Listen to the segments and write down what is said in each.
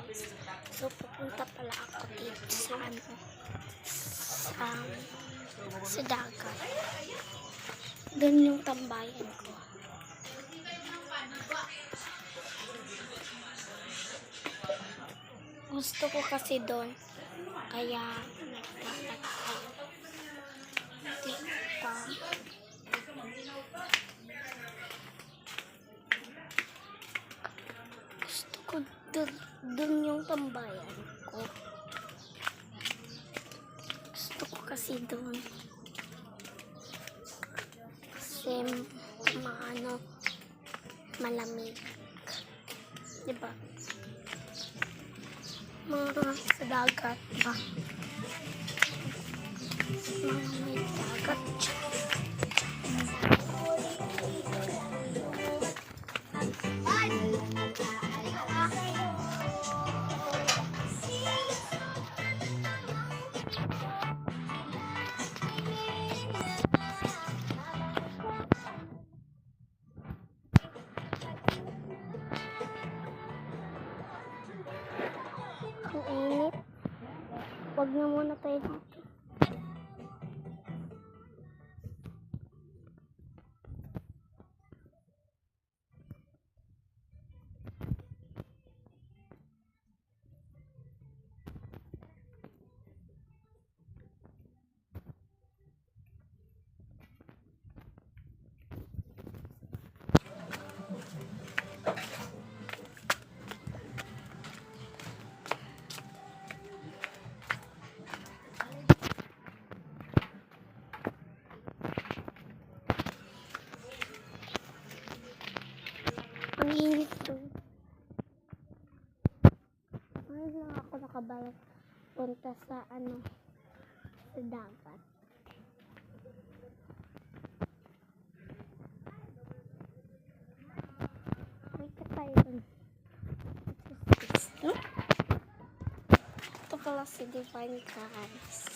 guys. So pupunta pala ako dito sa sa dagat. Doon yung tambayan ko. Gusto ko kasi doon. Kaya nagtatagay. Dito. Gusto ko doon yung tambayan ko. Gusto ko kasi doon. Kasi malamig. Diba? Mga sa dagat ba? Mga may dagat. Ang init. Huwag na muna tayo dito. Ang init to. Ngayon lang ako nakabalik punta sa sa dagat. May tayo dun. Ito pala si Divine guys.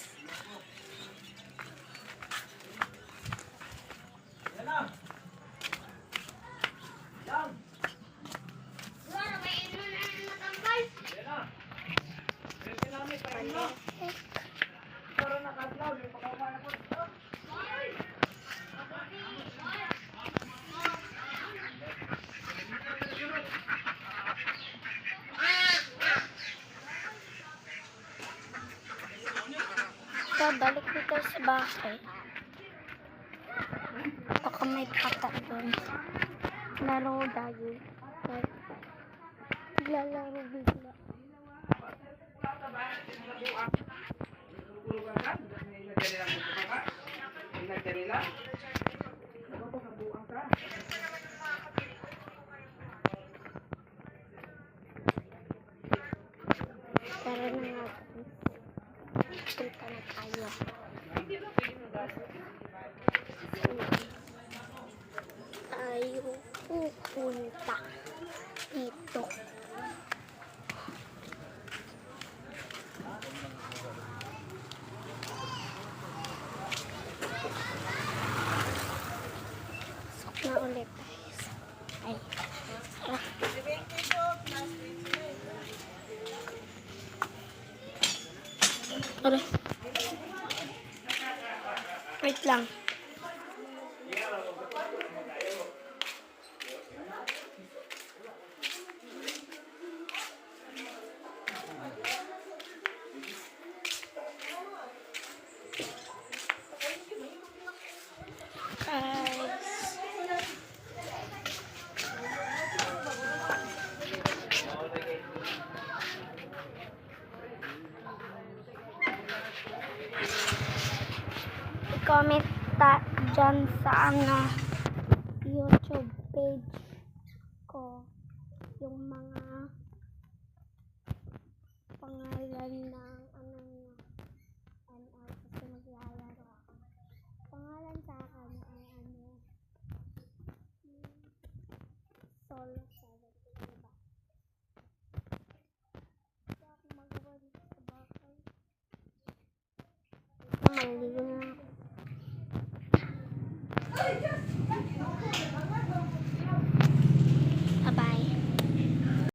Balik dito sa bahay. Baka may pata doon. Laro tayo. Lalaro bigla. Tara na nga. Punta na tayo. Tayo pupunta dito. Sok na ulit tayo. Ay. Aray. Wait lang. Comment dyan sa YouTube page ko yung mga pangalan na